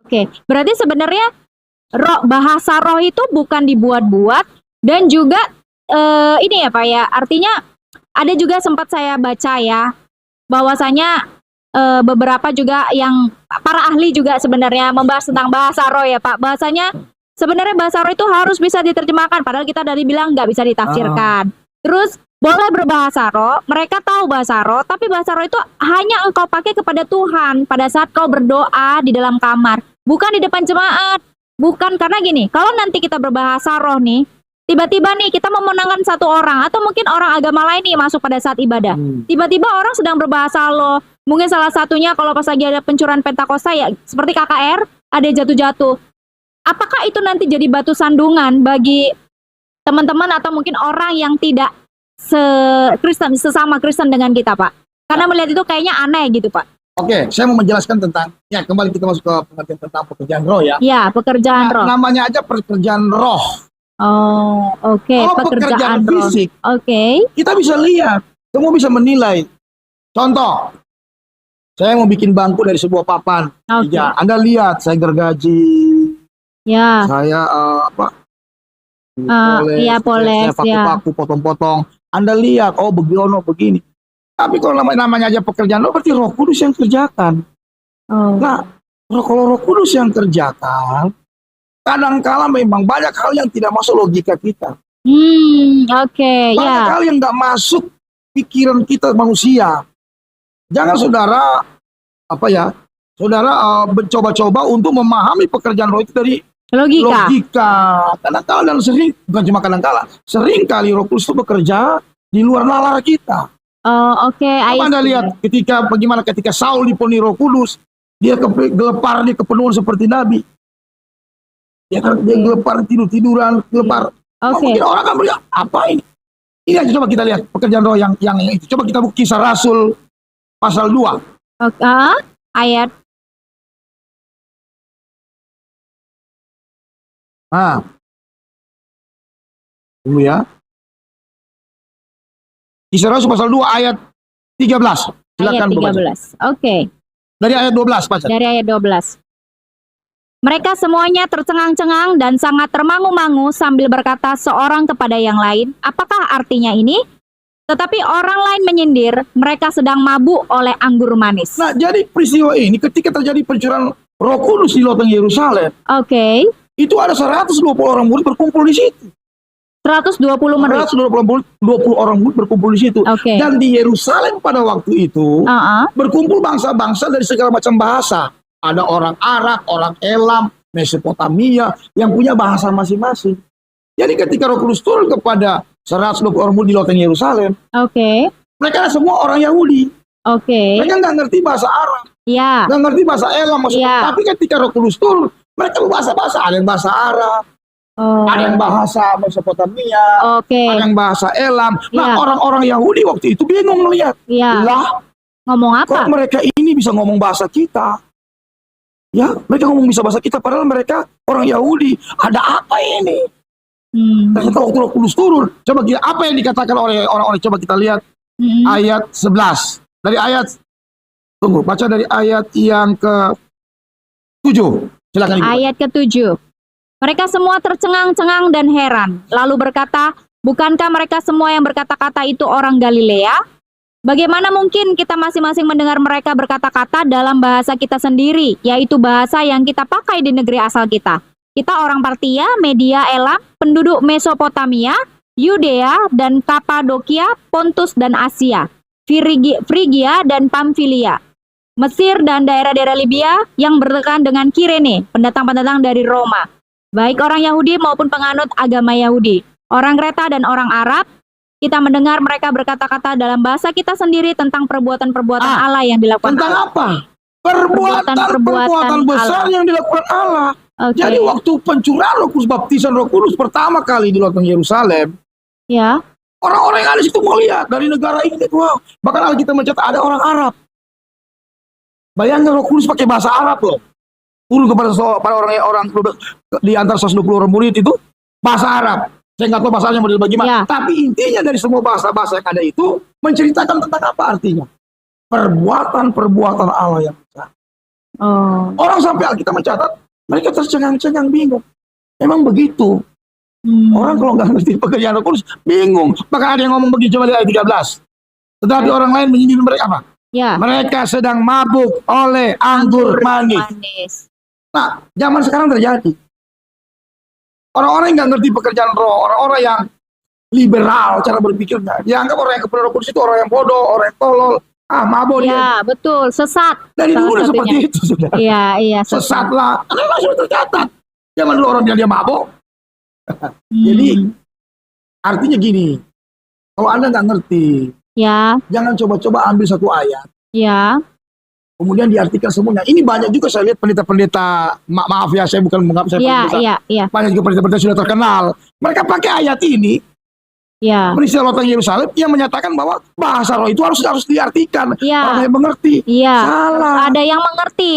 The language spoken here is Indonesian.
Oke, berarti sebenarnya bahasa roh itu bukan dibuat-buat dan juga ini ya Pak ya, artinya ada juga sempat saya baca ya, bahwasanya beberapa juga yang para ahli juga sebenarnya membahas tentang bahasa roh ya Pak. Bahasanya sebenarnya bahasa roh itu harus bisa diterjemahkan, padahal kita dari bilang nggak bisa ditafsirkan. Terus boleh berbahasa roh, mereka tahu bahasa roh, tapi bahasa roh itu hanya engkau pakai kepada Tuhan pada saat kau berdoa di dalam kamar, bukan di depan jemaat. Bukan, karena gini, kalau nanti kita berbahasa roh nih, tiba-tiba nih kita memenangkan satu orang atau mungkin orang agama lain nih masuk pada saat ibadah. Tiba-tiba orang sedang berbahasa roh. Mungkin salah satunya kalau pas lagi ada pencurian Pentakosta ya seperti KKR, ada jatuh-jatuh. Apakah itu nanti jadi batu sandungan bagi teman-teman atau mungkin orang yang tidak sesama Kristen dengan kita, Pak? Karena melihat itu kayaknya aneh gitu, Pak. Oke, saya mau menjelaskan tentang, ya kembali kita masuk ke pengertian tentang pekerjaan roh ya. Ya, pekerjaan roh. Namanya aja pekerjaan roh. Oh, oke. Kalau pekerjaan fisik, kita bisa lihat, semua bisa menilai. Contoh, saya mau bikin bangku dari sebuah papan. Ya, Anda lihat, saya gergaji. Ya. Saya poles, saya paku-paku, potong-potong. Anda lihat, oh begini. Tapi kalau namanya aja pekerjaan roh, berarti Roh Kudus yang kerjakan. Nah, kalau Roh Kudus yang kerjakan, kadang-kala memang banyak hal yang tidak masuk logika kita. Banyak hal yang nggak masuk pikiran kita manusia. Jangan saudara mencoba-coba untuk memahami pekerjaan roh itu dari logika. Kadang-kala dan sering, bukan cuma kadang-kala, sering kali Roh Kudus itu bekerja di luar nalar kita. Anda lihat bagaimana ketika Saul dipenuhi Roh Kudus, dia gelepar, dia kepenuhan seperti Nabi. Dia gelepar, tiduran, gelepar. Mungkin orang akan berkata, apa ini? Ini aja coba kita lihat pekerjaan roh yang itu. Coba kita buka Kisah Rasul pasal 2. Ayat. Dulu ya. Kisah Rasul pasal 2 ayat 13. Silakan ayat 13. Dari ayat 12 baca. Dari ayat 12. Mereka semuanya tercengang-cengang dan sangat termangu-mangu sambil berkata seorang kepada yang lain, apakah artinya ini? Tetapi orang lain menyindir, mereka sedang mabuk oleh anggur manis. Nah, jadi peristiwa ini ketika terjadi pencurian Roh Kudus di loteng Yerusalem. Itu ada 120 orang murid berkumpul di situ. 120 orang murid berkumpul di situ. Dan di Yerusalem pada waktu itu berkumpul bangsa-bangsa dari segala macam bahasa. Ada orang Arab, orang Elam, Mesopotamia yang punya bahasa masing-masing. Jadi ketika Roh Kudus turun kepada 120 orang murid di loteng Yerusalem, mereka semua orang Yahudi. Mereka nggak ngerti bahasa Arab, nggak ngerti bahasa Elam, tapi ketika Roh Kudus turun, mereka berbahasa-bahasa. Ada yang bahasa Arab, ada yang bahasa Mesopotamia, ada yang bahasa Elam. Nah, orang-orang Yahudi waktu itu bingung melihat, ngomong apa? Kok mereka ini bisa ngomong bahasa kita? Ya, mereka ngomong bisa bahasa kita, padahal mereka orang Yahudi. Ada apa ini? Ternyata waktu Roh Kudus turun, coba kita, apa yang dikatakan oleh orang-orang? Coba kita lihat ayat 11. Dari ayat, baca dari ayat yang ke-7. Silakan. Ayat ke-7. Mereka semua tercengang-cengang dan heran, lalu berkata, bukankah mereka semua yang berkata-kata itu orang Galilea? Bagaimana mungkin kita masing-masing mendengar mereka berkata-kata dalam bahasa kita sendiri, yaitu bahasa yang kita pakai di negeri asal kita? Kita orang Partia, Media, Elam, penduduk Mesopotamia, Yudea dan Kapadokia, Pontus dan Asia, Frigia dan Pamfilia, Mesir dan daerah-daerah Libya yang berdekatan dengan Kirene, pendatang-pendatang dari Roma, baik orang Yahudi maupun penganut agama Yahudi, orang Kreta dan orang Arab. Kita mendengar mereka berkata-kata dalam bahasa kita sendiri tentang perbuatan-perbuatan Allah yang dilakukan tentang Allah. Apa? Perbuatan besar yang dilakukan Allah. Jadi waktu pencurahan Roh Kudus, baptisan Roh Kudus pertama kali di loteng Yerusalem, orang-orang yang ada di situ melihat dari negara ini, bahkan Alkitab mencatat ada orang Arab. Bayangkan Roh Kudus pakai bahasa Arab loh. Turun kepada orang di antara 120 orang murid itu bahasa Arab. Saya nggak tahu bahasanya model bagaimana. Tapi intinya dari semua bahasa-bahasa yang ada itu menceritakan tentang apa artinya. Perbuatan-perbuatan Allah yang besar. Oh. Orang sampai Alkitab mencatat, mereka tercengang-cengang, bingung. Memang begitu. Orang kalau nggak ngerti pekerjaan Roh Kudus, bingung. Maka ada yang ngomong begitu, coba lihat ayat 13. Tetapi orang lain menyindir mereka apa? Ya. Mereka sedang mabuk oleh anggur manis. Nah, zaman sekarang terjadi. Orang-orang yang nggak ngerti pekerjaan roh, orang-orang yang liberal cara berpikirnya, dianggap orang yang kepenuh Roh Kudus itu orang yang bodoh, orang yang tolol, mabuk dia. Ya, betul, sesat. Dari dulu udah seperti itu sudah. Iya, sesat lah. Karena sudah tercatat. Zaman dulu orang bilang dia mabuk. Jadi artinya gini, kalau Anda nggak ngerti, ya, jangan coba-coba ambil satu ayat. Ya. Kemudian diartikan semuanya. Ini banyak juga saya lihat pendeta-pendeta, maaf ya, saya bukan menganggap saya pendeta. Iya. Banyak juga pendeta-pendeta sudah terkenal. Mereka pakai ayat ini, peristiwa Loteng Yerusalem, yang menyatakan bahwa bahasa roh itu harus diartikan. Orang yang mengerti. Iya. Salah. Ada yang mengerti.